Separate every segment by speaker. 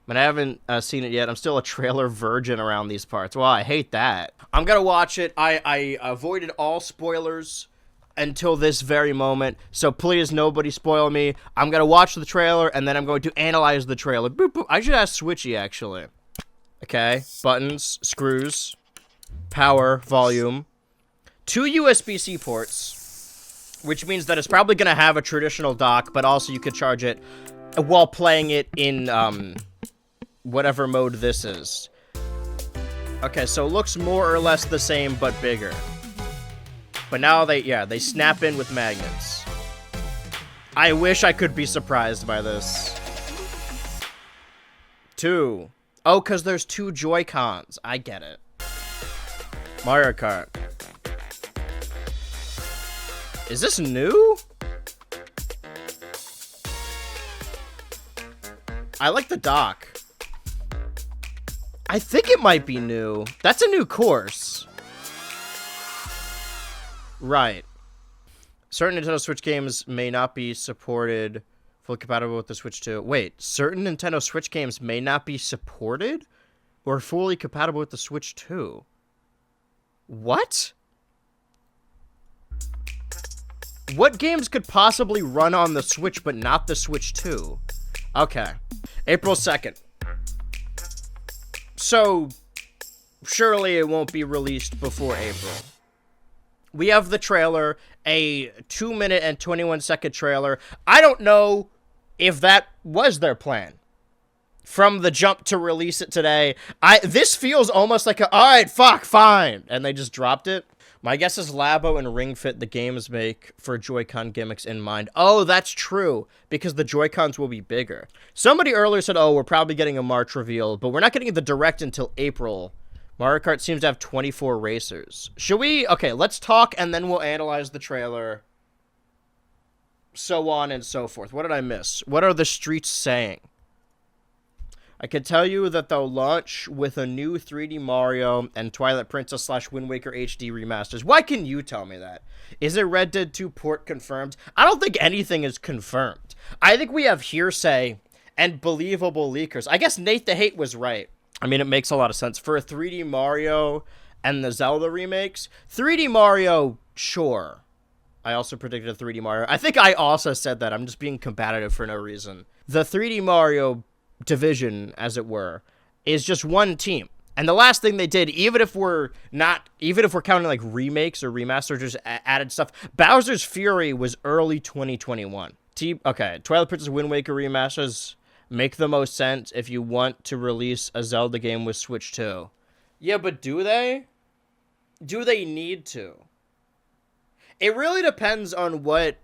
Speaker 1: But I haven't seen it yet. I'm still a trailer virgin around these parts. Well, I hate that. I'm gonna watch it. I avoided all spoilers until this very moment, so please nobody spoil me. I'm gonna watch the trailer, and then I'm going to analyze the trailer. Boop, boop. I should ask Switchy, actually. Okay, buttons, screws, power, volume, 2 USB-C ports, which means that it's probably gonna have a traditional dock, but also you could charge it while playing it in, whatever mode this is. Okay, so it looks more or less the same, but bigger. But now they snap in with magnets. I wish I could be surprised by this. 2. Oh, because there's 2 Joy-Cons. I get it. Mario Kart. Is this new? I like the dock. I think it might be new. That's a new course. Right. Certain Nintendo Switch games may not be supported fully compatible with the Switch 2. Wait, certain Nintendo Switch games may not be supported or fully compatible with the Switch 2. What? What games could possibly run on the Switch but not the Switch 2? Okay. April 2nd. So, surely it won't be released before April. We have the trailer, a 2-minute and 21-second trailer. I don't know if that was their plan from the jump to release it today. This feels almost like alright, fuck, fine, and they just dropped it. My guess is Labo and Ring Fit the games make for Joy-Con gimmicks in mind. Oh, that's true, because the Joy-Cons will be bigger. Somebody earlier said, oh, we're probably getting a March reveal, but we're not getting the Direct until April. Mario Kart seems to have 24 racers. Should we? Okay, let's talk, and then we'll analyze the trailer. So on and so forth. What did I miss? What are the streets saying? I can tell you that they'll launch with a new 3D Mario and Twilight Princess / Wind Waker HD remasters. Why can you tell me that? Is it Red Dead 2 port confirmed? I don't think anything is confirmed. I think we have hearsay and believable leakers. I guess Nate the Hate was right. I mean, it makes a lot of sense. For a 3D Mario and the Zelda remakes, 3D Mario, sure. I also predicted a 3D Mario. I think I also said that. I'm just being combative for no reason. The 3D Mario division, as it were, is just one team. And the last thing they did, even if we're counting like remakes or remasters, just added stuff, Bowser's Fury was early 2021. Okay, Twilight Princess Wind Waker remasters make the most sense if you want to release a Zelda game with Switch 2. Yeah, but do they? Do they need to? It really depends on what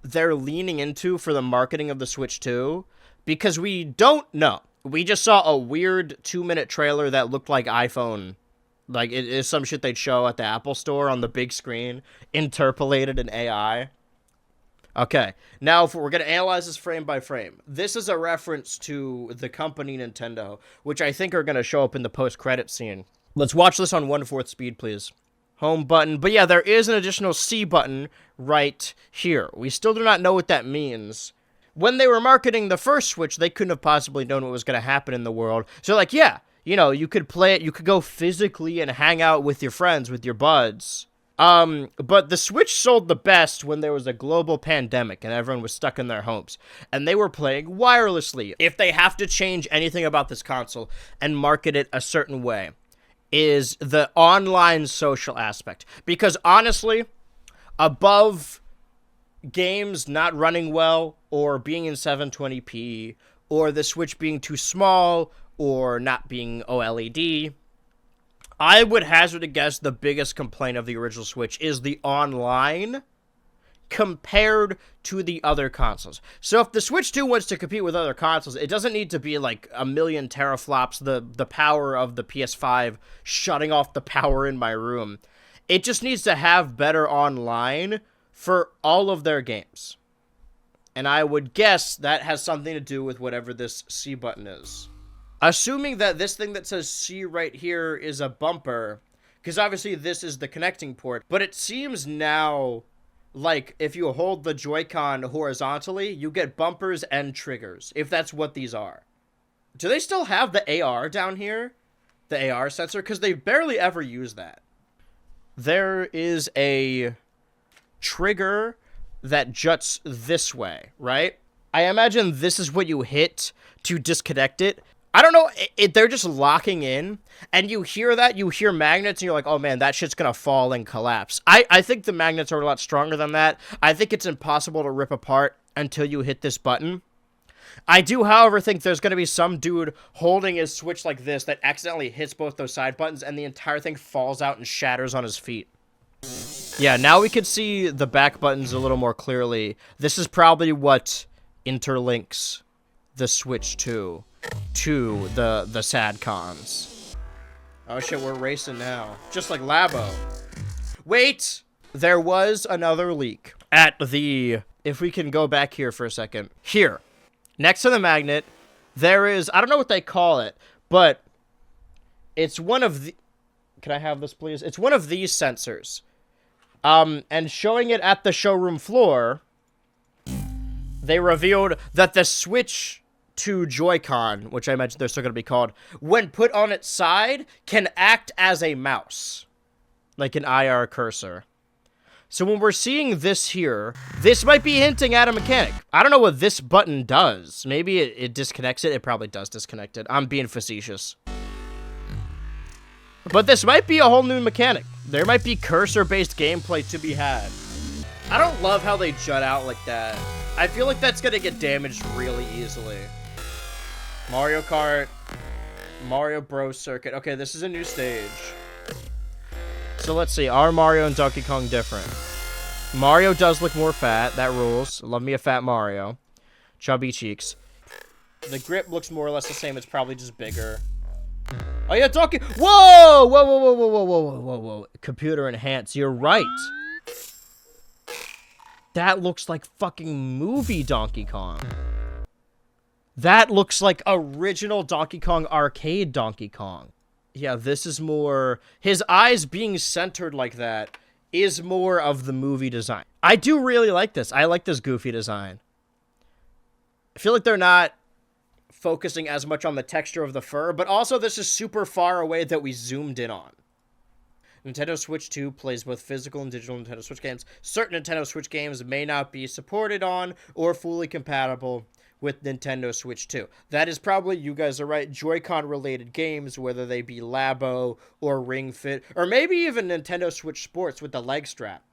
Speaker 1: they're leaning into for the marketing of the Switch 2, because we don't know. We just saw a weird 2-minute trailer that looked like iPhone. Like, it is some shit they'd show at the Apple Store on the big screen, interpolated in AI. Okay, now if we're going to analyze this frame by frame, this is a reference to the company Nintendo, which I think are going to show up in the post-credit scene. Let's watch this on 1/4 speed, please. Home button. But yeah, there is an additional C button right here. We still do not know what that means. When they were marketing the first Switch, they couldn't have possibly known what was going to happen in the world. So like, yeah, you know, you could play it, you could go physically and hang out with your friends, with your buds. But the Switch sold the best when there was a global pandemic and everyone was stuck in their homes. And they were playing wirelessly. If they have to change anything about this console and market it a certain way, is the online social aspect. Because honestly, above games not running well, or being in 720p, or the Switch being too small, or not being OLED, I would hazard a guess the biggest complaint of the original Switch is the online compared to the other consoles. So if the Switch 2 wants to compete with other consoles, it doesn't need to be like a million teraflops, the power of the PS5 shutting off the power in my room. It just needs to have better online for all of their games. And I would guess that has something to do with whatever this C button is. Assuming that this thing that says C right here is a bumper, because obviously this is the connecting port, but it seems now like if you hold the Joy-Con horizontally, you get bumpers and triggers, if that's what these are. Do they still have the AR down here? The AR sensor? Because they barely ever use that. There is a trigger that juts this way, right? I imagine this is what you hit to disconnect it. I don't know, they're just locking in, and you hear that, you hear magnets, and you're like, oh man, that shit's gonna fall and collapse. I think the magnets are a lot stronger than that. I think it's impossible to rip apart until you hit this button. I do, however, think there's gonna be some dude holding his Switch like this that accidentally hits both those side buttons, and the entire thing falls out and shatters on his feet. Yeah, now we can see the back buttons a little more clearly. This is probably what interlinks the Switch to the sad cons. Oh shit, we're racing now. Just like Labo. Wait! There was another leak at the... If we can go back here for a second. Here. Next to the magnet, there is... I don't know what they call it, but it's one of the... Can I have this, please? It's one of these sensors. And showing it at the showroom floor, they revealed that the Switch 2 Joy-Con, which I imagine they're still going to be called, when put on its side, can act as a mouse. Like an IR cursor. So when we're seeing this here, this might be hinting at a mechanic. I don't know what this button does. Maybe it disconnects it. It probably does disconnect it. I'm being facetious. But this might be a whole new mechanic. There might be cursor-based gameplay to be had. I don't love how they jut out like that. I feel like that's gonna get damaged really easily. Mario Kart. Mario Bros. Circuit. Okay, this is a new stage. So let's see. Are Mario and Donkey Kong different? Mario does look more fat. That rules. Love me a fat Mario. Chubby cheeks. The grip looks more or less the same. It's probably just bigger. Oh yeah, Donkey... Whoa! Whoa, whoa, whoa, whoa, whoa, whoa, whoa, whoa. Computer enhanced. You're right. That looks like fucking movie Donkey Kong. That looks like original Donkey Kong arcade Donkey Kong. Yeah, this is more... His eyes being centered like that is more of the movie design. I do really like this. I like this goofy design. I feel like they're not focusing as much on the texture of the fur, but also this is super far away that we zoomed in on. Nintendo Switch 2 plays both physical and digital Nintendo Switch games. Certain Nintendo Switch games may not be supported on or fully compatible with Nintendo Switch 2. That is probably, you guys are right, Joy-Con related games, whether they be Labo or Ring Fit, or maybe even Nintendo Switch Sports with the leg strap.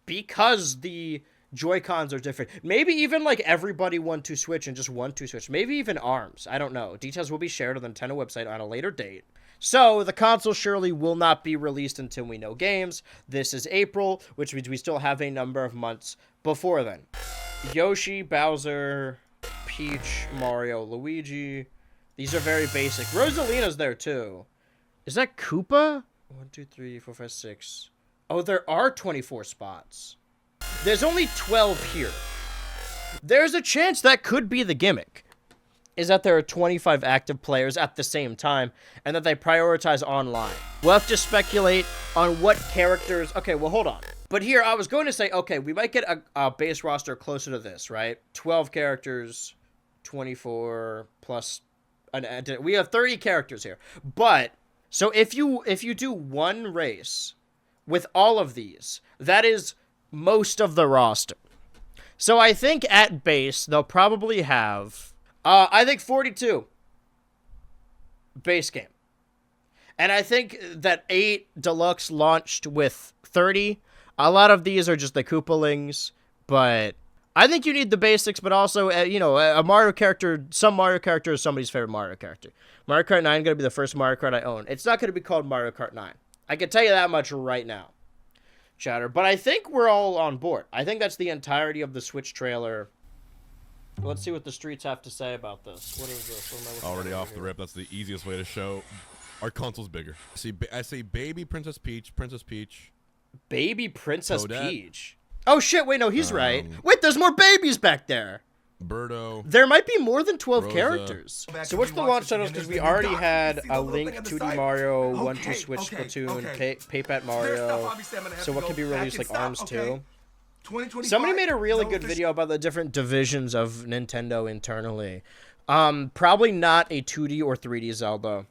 Speaker 1: Because the Joy-Cons are different. Maybe even like everybody 1-2 Switch and just 1-2 Switch. Maybe even ARMS. I don't know. Details will be shared on the Nintendo website on a later date. So, the console surely will not be released until we know games. This is April, which means we still have a number of months before then. Yoshi, Bowser, Peach, Mario, Luigi. These are very basic. Rosalina's there, too. Is that Koopa? 1, 2, 3, 4, 5, 6. Oh, there are 24 spots. There's only 12 here. There's a chance that could be the gimmick. Is that there are 25 active players at the same time, and that they prioritize online. We'll have to speculate on what characters... Okay, well, hold on. But here, I was going to say, okay, we might get a base roster closer to this, right? 12 characters, 24 plus... we have 30 characters here. But, so if you do one race with all of these, that is most of the roster. So I think at base, they'll probably have... I think 42 base game. And I think that 8 Deluxe launched with 30. A lot of these are just the Koopalings, but I think you need the basics, but also, you know, a Mario character, some Mario character is somebody's favorite Mario character. Mario Kart 9 is going to be the first Mario Kart I own. It's not going to be called Mario Kart 9. I can tell you that much right now, chatter. But I think we're all on board. I think that's the entirety of the Switch trailer. Let's see what the streets have to say about this. What is this? What am I
Speaker 2: Already off the rip, that's the easiest way to show our console's bigger. I see baby Princess Peach.
Speaker 1: Baby Princess
Speaker 2: Toadette.
Speaker 1: Peach. Oh shit, wait, no, he's right. Wait, there's more babies back there.
Speaker 2: Birdo.
Speaker 1: There might be more than 12
Speaker 2: Rosa.
Speaker 1: characters. So what's the launch titles? Because we already had a Link, 2D Mario, 1-2 Switch, Splatoon, Paper Mario. So what could be released, like ARMS 2? Somebody made a really good video about the different divisions of Nintendo internally. Probably not a 2D or 3D Zelda.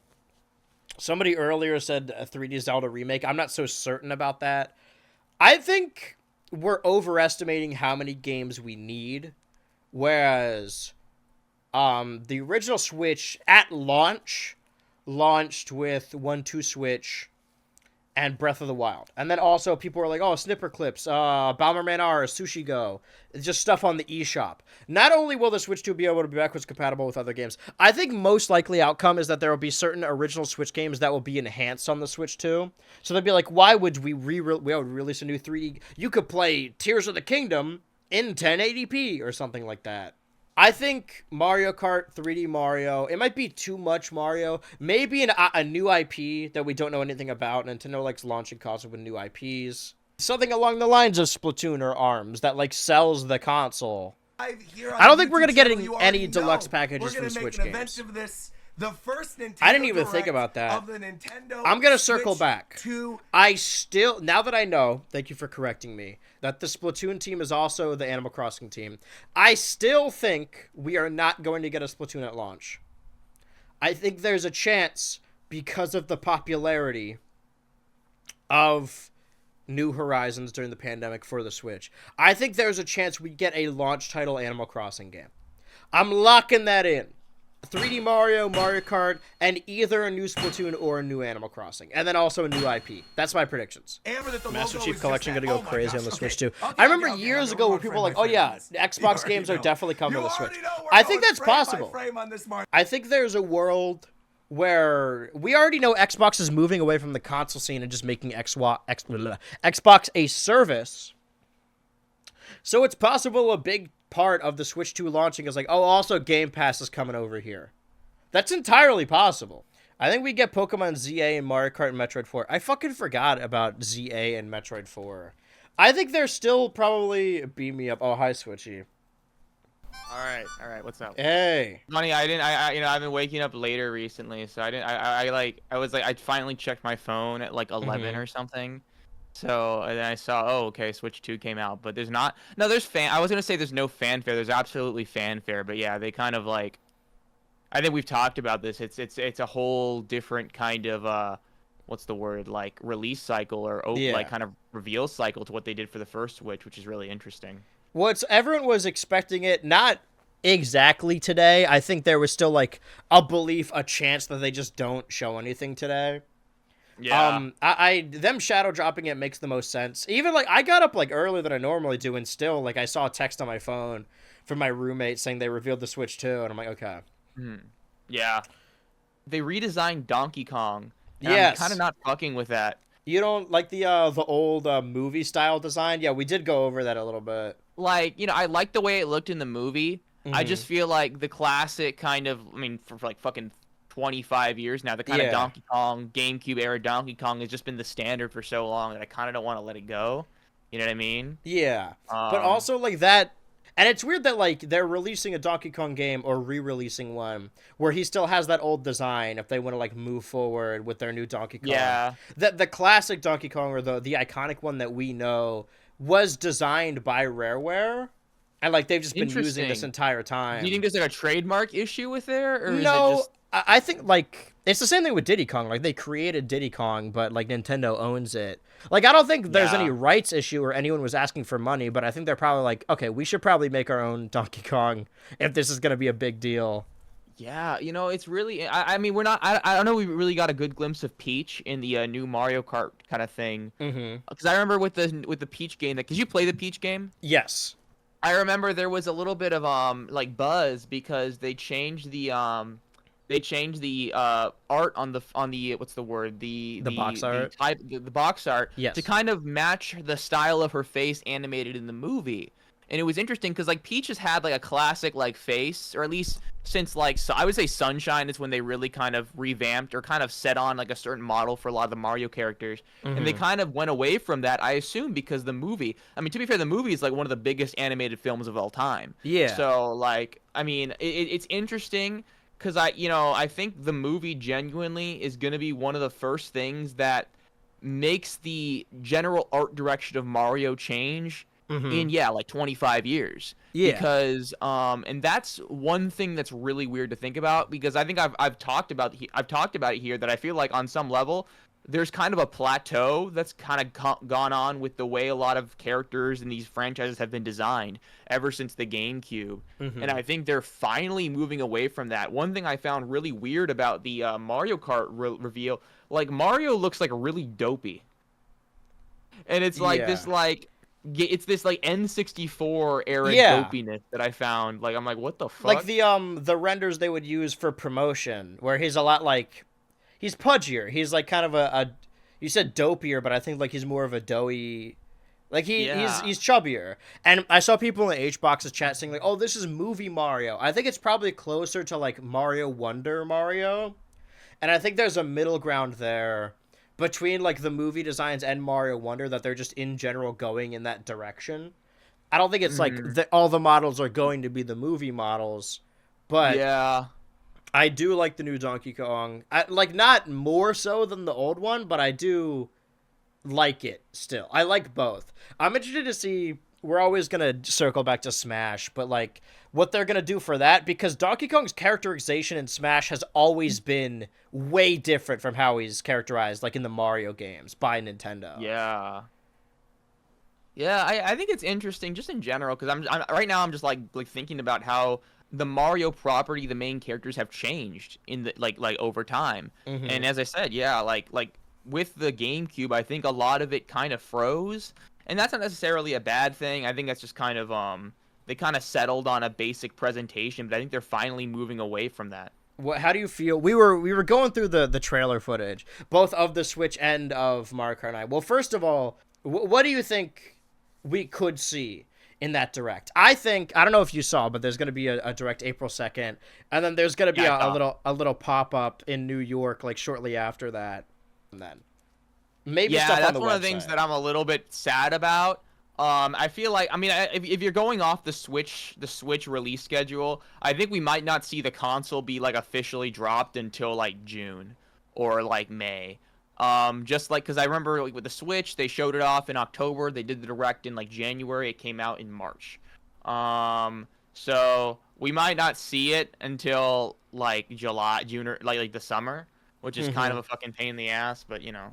Speaker 1: Somebody earlier said a 3D Zelda remake. I'm not so certain about that. I think we're overestimating how many games we need, whereas the original Switch at launch launched with 1-2 Switch and Breath of the Wild. And then also people were like, oh, Snipper Clips, Bomberman R, Sushi Go. It's just stuff on the eShop. Not only will the Switch 2 be able to be backwards compatible with other games, I think most likely outcome is that there will be certain original Switch games that will be enhanced on the Switch 2. So they'd be like, why would we release a new 3D? You could play Tears of the Kingdom in 1080p or something like that. I think Mario Kart 3D Mario, it might be too much Mario. Maybe a new IP that we don't know anything about. Nintendo likes launching consoles with new IPs. Something along the lines of Splatoon or ARMS that like sells the console. I don't think we're going to get any deluxe packages for the Switch games.
Speaker 3: The first Nintendo
Speaker 1: I didn't even
Speaker 3: Direct
Speaker 1: think about that.
Speaker 3: Of the Nintendo
Speaker 1: I'm going to circle back.
Speaker 3: 2.
Speaker 1: I still, now that I know, thank you for correcting me, that the Splatoon team is also the Animal Crossing team, I still think we are not going to get a Splatoon at launch. I think there's a chance, because of the popularity of New Horizons during the pandemic for the Switch, I think there's a chance we get a launch title Animal Crossing game. I'm locking that in. 3D Mario, Mario Kart, and either a new Splatoon or a new Animal Crossing. And then also a new IP. That's my predictions. Master Chief Collection going to go crazy on the Switch too. I remember years ago where people were like, oh yeah, Xbox games are definitely coming to the Switch. I think that's possible. I think there's a world where we already know Xbox is moving away from the console scene and just making Xbox a service. So it's possible a big part of the Switch 2 launching is like, oh, also Game Pass is coming over here. That's entirely possible. I think we get Pokemon ZA and Mario Kart and Metroid 4. I fucking forgot about ZA and Metroid 4. I think they're still probably beam me up. Oh, hi, Switchy.
Speaker 4: All right. What's up?
Speaker 1: Hey.
Speaker 4: Money, I've been waking up later recently, so I finally checked my phone at like 11 or something. So, and then I saw, oh, okay, Switch 2 came out, but there's I was going to say there's no fanfare. There's absolutely fanfare, but yeah, they kind of like, I think we've talked about this. It's a whole different kind of, what's the word, like release cycle or like kind of reveal cycle to what they did for the first Switch, which is really interesting.
Speaker 1: Everyone was expecting it, not exactly today. I think there was still like a belief, a chance that they just don't show anything today.
Speaker 4: Yeah.
Speaker 1: Them shadow dropping it makes the most sense. Even like I got up like earlier than I normally do, and still like I saw a text on my phone from my roommate saying they revealed the Switch 2, and I'm like, okay.
Speaker 4: Yeah. They redesigned Donkey Kong.
Speaker 1: Yes.
Speaker 4: I'm kind of not fucking with that.
Speaker 1: You don't like the old movie style design? Yeah, we did go over that a little bit.
Speaker 4: Like, I like the way it looked in the movie. I just feel like the classic kind of, for like fucking 25 years now, the kind of Donkey Kong, GameCube era Donkey Kong has just been the standard for so long that I kind of don't want to let it go. You know what I mean?
Speaker 1: Yeah. But also like that, and it's weird that like they're releasing a Donkey Kong game or re-releasing one where he still has that old design if they want to like move forward with their new Donkey Kong.
Speaker 4: Yeah.
Speaker 1: The classic Donkey Kong, or the iconic one that we know, was designed by Rareware. And like they've just been using this entire time.
Speaker 4: Do you think there's like a trademark issue with there? Or
Speaker 1: no,
Speaker 4: is it just...
Speaker 1: I think like it's the same thing with Diddy Kong. Like they created Diddy Kong, but like Nintendo owns it. Like I don't think there's any rights issue or anyone was asking for money, but I think they're probably like, okay, we should probably make our own Donkey Kong if this is gonna be a big deal.
Speaker 4: Yeah, it's really. I mean, we're not. I don't know. We really got a good glimpse of Peach in the new Mario Kart kind of thing. Because I remember with the Peach game, because you play the Peach game.
Speaker 1: Yes.
Speaker 4: I remember there was a little bit of like buzz because they changed the art on the what's the word, the
Speaker 1: box art,
Speaker 4: the box art,
Speaker 1: yes,
Speaker 4: to kind of match the style of her face animated in the movie. And it was interesting because like Peach has had like a classic like face, or at least since like, so I would say Sunshine is when they really kind of revamped or kind of set on like a certain model for a lot of the Mario characters. And they kind of went away from that, I assume, because the movie, I mean, to be fair, the movie is like one of the biggest animated films of all time.
Speaker 1: Yeah.
Speaker 4: So like, I mean, it's interesting because I think the movie genuinely is going to be one of the first things that makes the general art direction of Mario change
Speaker 1: Mm-hmm.
Speaker 4: in like 25 years.
Speaker 1: Yeah.
Speaker 4: Because and that's one thing that's really weird to think about, because I think I've talked about it here, that I feel like on some level there's kind of a plateau that's kind of gone on with the way a lot of characters in these franchises have been designed ever since the GameCube. And
Speaker 1: Mm-hmm.
Speaker 4: I think they're finally moving away from that. One thing I found really weird about the Mario Kart reveal, like Mario looks like really dopey, and it's like
Speaker 1: Yeah.
Speaker 4: this like it's this like N64 era
Speaker 1: Yeah.
Speaker 4: dopiness that I found. Like I'm like, what the
Speaker 1: Like
Speaker 4: fuck?
Speaker 1: the renders they would use for promotion, where he's a lot like he's pudgier. He's like kind of a you said dopier, but I think like he's more of a doughy. Like
Speaker 4: Yeah.
Speaker 1: he's chubbier. And I saw people in the H boxes chat saying like, "Oh, this is movie Mario." I think it's probably closer to like Mario Wonder Mario. And I think there's a middle ground there between like the movie designs and Mario Wonder, that they're just in general going in that direction. I don't think it's like
Speaker 4: Hmm.
Speaker 1: all the models are going to be the movie models, but
Speaker 4: Yeah.
Speaker 1: I do like the new Donkey Kong. Like not more so than the old one, but I do like it still. I like both. I'm interested to see. We're always gonna circle back to Smash, but like what they're gonna do for that, because Donkey Kong's characterization in Smash has always been way different from how he's characterized, like in the Mario games by Nintendo.
Speaker 4: Yeah. Yeah, I think it's interesting just in general, because I'm right now I'm just like thinking about how the Mario property, the main characters have changed in the like over time.
Speaker 1: Mm-hmm.
Speaker 4: And as I said, yeah, like with the GameCube, I think a lot of it kind of froze, and that's not necessarily a bad thing. I think that's just kind of they kind of settled on a basic presentation, but I think they're finally moving away from that.
Speaker 1: What? How do you feel? We were going through the trailer footage, both of the Switch and of Mario Kart 9. Well, first of all, what do you think we could see in that direct? I think, I don't know if you saw, but there's going to be a direct April 2nd, and then there's going to be
Speaker 4: Yeah, I
Speaker 1: a
Speaker 4: saw.
Speaker 1: little pop up in New York like shortly after that, and then maybe
Speaker 4: Yeah,
Speaker 1: stuff on
Speaker 4: that's
Speaker 1: the
Speaker 4: one of the things
Speaker 1: website.
Speaker 4: that I'm a little bit sad about. I feel like, I mean, if you're going off the Switch release schedule, I think we might not see the console be like officially dropped until like June or like May. Just like, because I remember like with the Switch, they showed it off in October. They did the direct in like January. It came out in March. So we might not see it until like July, June, or like the summer, which is kind
Speaker 1: Mm-hmm.
Speaker 4: of a fucking pain in the ass. But you know.